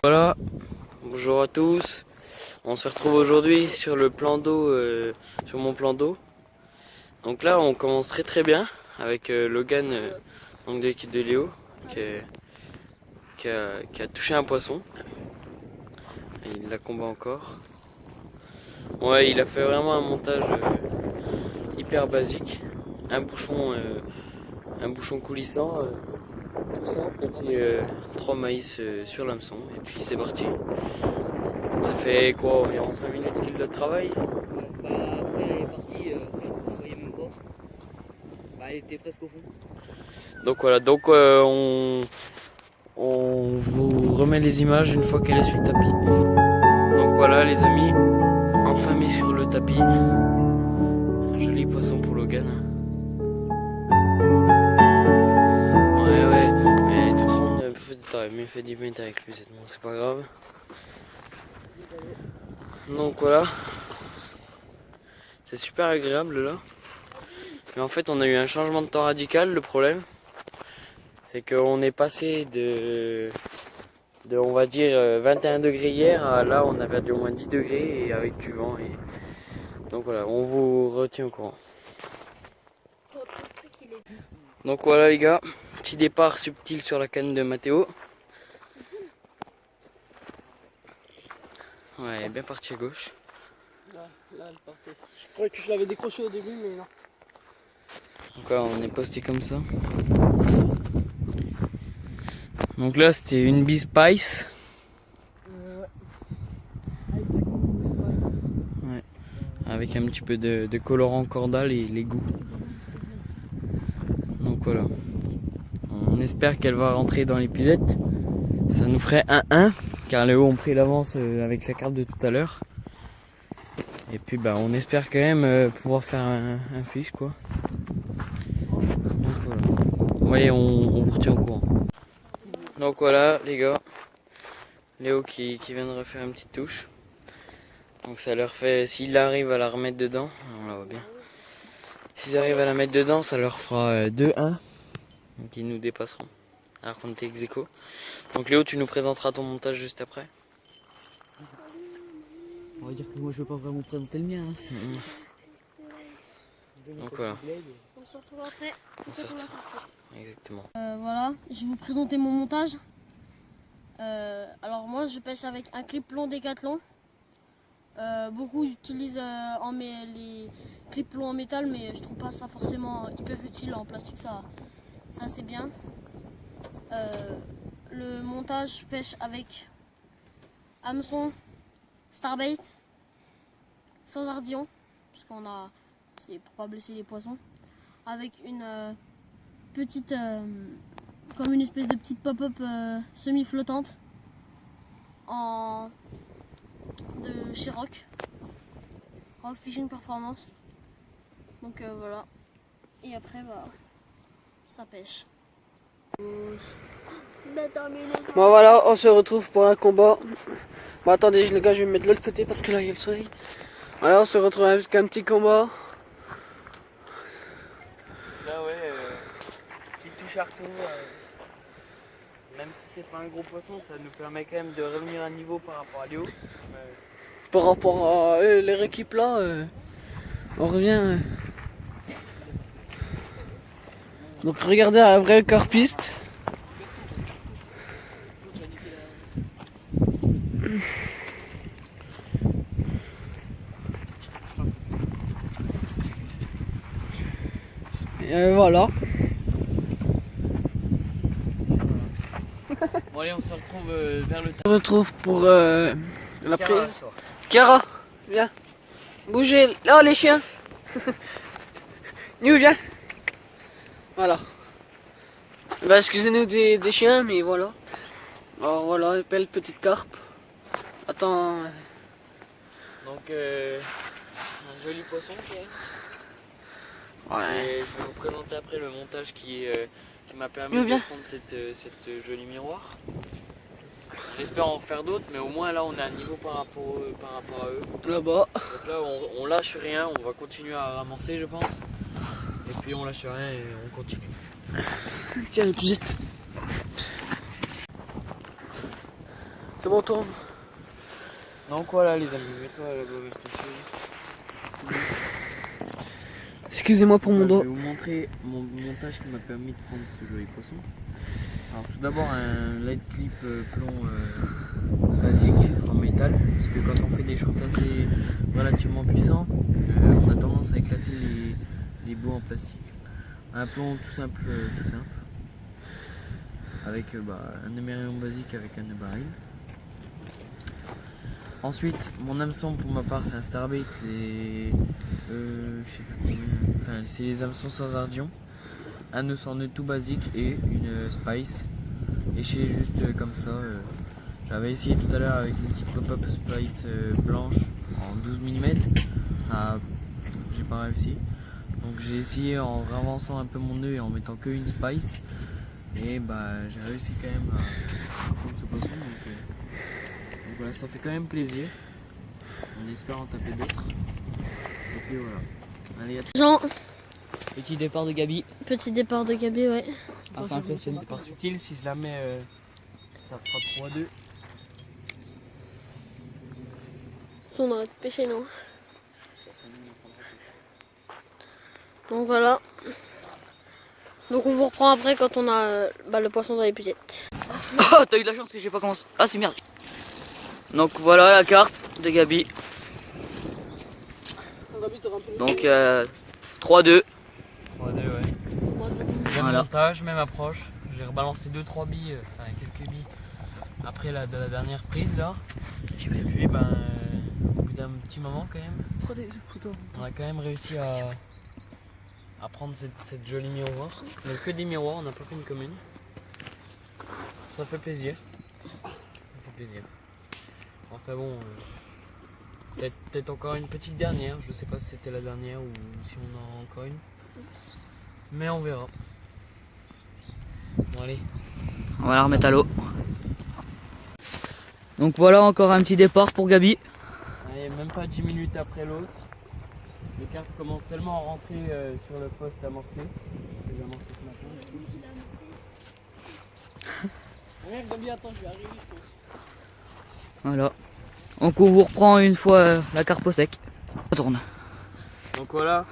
Voilà, bonjour à tous. On se retrouve aujourd'hui sur le plan d'eau, sur mon plan d'eau. Donc là, on commence très bien avec Logan, donc de l'équipe de Léo, qui a touché un poisson. Et il la combat encore. Ouais, il a fait vraiment un montage hyper basique, un bouchon coulissant, tout simple, et puis 3 maïs sur l'hameçon, et puis c'est parti. Ça fait quoi, environ 5 minutes qu'il le travaille? Bah après elle est partie, je voyais même pas. Bah elle était presque au fond. Donc voilà, on vous remet les images une fois qu'elle est sur le tapis. Donc voilà les amis, enfin mis sur le tapis. Un joli poisson pour Logan. Ouais, mais elle est toute ronde, t'aurais mieux fait 10 minutes avec lui, c'est pas grave. Donc voilà, c'est super agréable là. Mais en fait on a eu un changement de temps radical. Le problème c'est qu'on est passé de on va dire 21 degrés hier à là on a perdu au moins 10 degrés et avec du vent. Et donc voilà, on vous retient au courant. Donc voilà les gars, petit départ subtil sur la canne de Mathéo. Ouais, elle est bien partie à gauche. Là elle partait. Je croyais que je l'avais décroché au début mais non. Donc là on est posté comme ça. Donc là c'était une bise Spice. Ouais. Avec un petit peu de colorant cordal et les goûts. Donc voilà. On espère qu'elle va rentrer dans l'épuisette. Ça nous ferait 1-1 car les hauts ont pris l'avance avec la carte de tout à l'heure. Et puis bah on espère quand même pouvoir faire un fiche quoi. Donc voilà. Ouais, on vous retient au courant. Donc voilà les gars. Léo qui vient de refaire une petite touche. Donc ça leur fait, s'il arrive à la remettre dedans, on la voit bien. S'ils arrivent à la mettre dedans, ça leur fera 2-1. Donc ils nous dépasseront. Alors qu'on était ex aequo. Donc Léo, tu nous présenteras ton montage juste après. On va dire que moi je veux pas vraiment présenter le mien. Donc voilà. On se retrouve après. On se retrouve. Exactement. Voilà, je vais vous présenter mon montage. Alors moi je pêche avec un clip long Décathlon. Beaucoup utilisent les clips longs en métal, mais je trouve pas ça forcément hyper utile. En plastique ça c'est bien. Le montage, je pêche avec hameçon, starbait, sans ardillon, parce c'est pour pas blesser les poissons, avec une petite, comme une espèce de petite pop-up semi-flottante de chez Rock Fishing Performance. Donc voilà. Et après ça pêche. Bon voilà, on se retrouve pour un combat. Bon attendez les gars, je vais me mettre de l'autre côté parce que là il y a le soleil. Voilà, on se retrouve avec un petit combat. Là ouais, petite touche arteau. Même si c'est pas un gros poisson, ça nous permet quand même de revenir à niveau par rapport à Léo. Par rapport à les équipes là, on revient. Donc regardez un vrai carpiste. Et voilà. Bon allez, on se retrouve vers le On se retrouve pour la prise. Chiara, viens. Bougez. Là les chiens. Nous viens. Voilà. Bah excusez-nous des chiens, mais voilà. Alors voilà, belle petite carpe. Attends. Donc un joli poisson quand même. Ouais. Et je vais vous présenter après le montage qui m'a permis de prendre cette jolie miroir. On espère en refaire d'autres, mais au moins là on est à niveau par rapport à eux. Là-bas. Donc là on lâche rien, on va continuer à ramasser je pense. Et puis on lâche rien et on continue. Tiens, les puzettes. C'est bon, tourne. Donc voilà les amis, mets-toi la mauvaise précieuse. Excusez-moi pour mon Je doigt. vais vous montrer mon montage qui m'a permis de prendre ce joli poisson. Alors tout d'abord un light clip plomb basique en métal, parce que quand on fait des shoots assez relativement puissants, on a tendance à éclater les bouts en plastique. Un plomb tout simple, avec un émerillon basique avec un nœud baril. Ensuite, mon hameçon pour ma part c'est un Starbait, je sais pas combien, enfin c'est les hameçons sans ardillon, un nœud sans nœud tout basique et une Spice léchée juste comme ça. J'avais essayé tout à l'heure avec une petite pop-up Spice blanche en 12 mm, ça j'ai pas réussi. Donc j'ai essayé en ravançant un peu mon nœud et en mettant que une Spice, et j'ai réussi quand même à prendre ce poisson. Donc voilà, ça fait quand même plaisir. On espère en taper d'autres. Et puis voilà. Allez, à tout. Jean, Petit départ de Gabi. petit départ de Gabi, ouais. Ah, c'est impressionnant. Départ subtil, si je la mets, ça fera 3-2. On aurait pêché, non? Donc voilà. Donc on vous reprend après quand on a le poisson dans les pucettes. Oh, t'as eu de la chance que j'ai pas commencé. Ah, c'est merde. Donc voilà la carte de Gabi. Donc 3-2. 3-2, ouais. Même Voilà. montage, même approche. J'ai rebalancé 2-3 billes, enfin quelques billes après la dernière prise là. Et puis au bout d'un petit moment quand même, on a quand même réussi à prendre cette jolie miroir. Donc que des miroirs, on n'a pas fait une commune. Ça fait plaisir. Ça fait plaisir. Enfin bon, peut-être encore une petite dernière. Je sais pas si c'était la dernière ou si on en a encore une. Mais on verra. Bon allez. On va la remettre à l'eau. Donc voilà encore un petit départ pour Gabi. Allez, même pas 10 minutes après l'autre. Les carpes commencent seulement à rentrer sur le poste amorcé. J'ai amorcé ce matin. Regarde, Gabi, attends, je vais arriver. Voilà. Donc on vous reprend une fois la carpe au sec. On tourne. Donc voilà,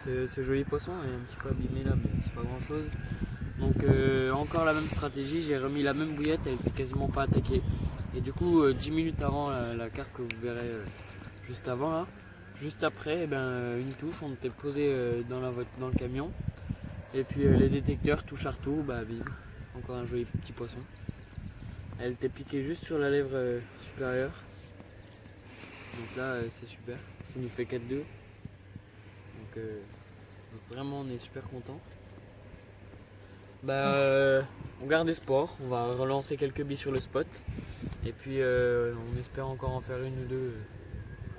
ce joli poisson est un petit peu abîmé là, mais c'est pas grand chose. Donc encore la même stratégie, j'ai remis la même bouillette, elle était quasiment pas attaquée. Et du coup 10 minutes avant la carpe que vous verrez juste avant là, juste après une touche, on était posé dans le camion. Et puis les détecteurs tout chartou, bim, encore un joli petit poisson. Elle était piquée juste sur la lèvre supérieure. Donc là c'est super, ça nous fait 4-2. Donc vraiment on est super content. On garde espoir, on va relancer quelques billes sur le spot. Et puis on espère encore en faire une ou deux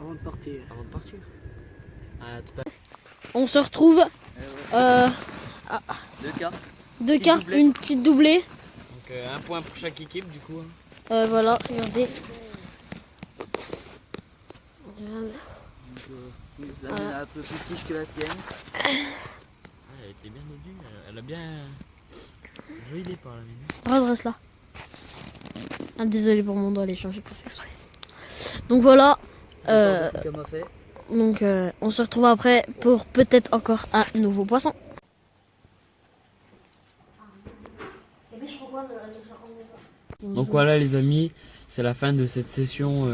Avant de partir. avant de partir. À tout à l'heure. On se retrouve Deux cartes. deux Petite cartes, doublée. une petite doublée. Donc un point pour chaque équipe du coup. Voilà, regardez. La mienne est un peu plus petite que la sienne. Elle était bien au début, elle a bien joli départ la mienne. Redresse là. Ah, désolé pour mon doigt, les changer pour faire exprès. Donc voilà. Comme a fait. Donc on se retrouve après pour peut-être encore un nouveau poisson. Donc voilà les amis, c'est la fin de cette session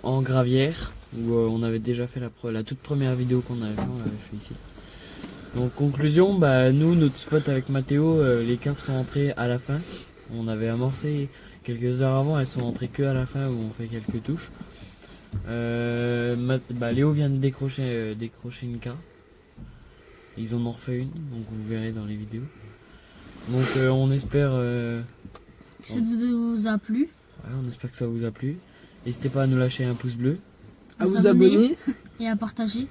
en gravière où on avait déjà fait la toute première vidéo qu'on avait fait, on l'avait fait ici. Donc conclusion, nous notre spot avec Mathéo, les carpes sont entrées à la fin. On avait amorcé quelques heures avant, elles sont entrées que à la fin où on fait quelques touches. Léo vient de décrocher une carpe. Ils en ont refait une, donc vous verrez dans les vidéos. Donc on espère Ça vous a plu? ouais, on espère que ça vous a plu. N'hésitez pas à nous lâcher un pouce bleu. À vous abonner. Et à partager.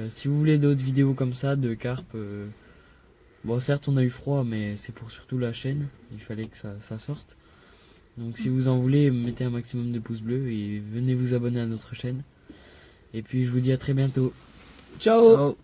Si vous voulez d'autres vidéos comme ça de carpe, bon certes on a eu froid mais c'est pour surtout la chaîne, il fallait que ça sorte. Donc si vous en voulez, mettez un maximum de pouces bleus et venez vous abonner à notre chaîne. Et puis je vous dis à très bientôt. Ciao. Ciao.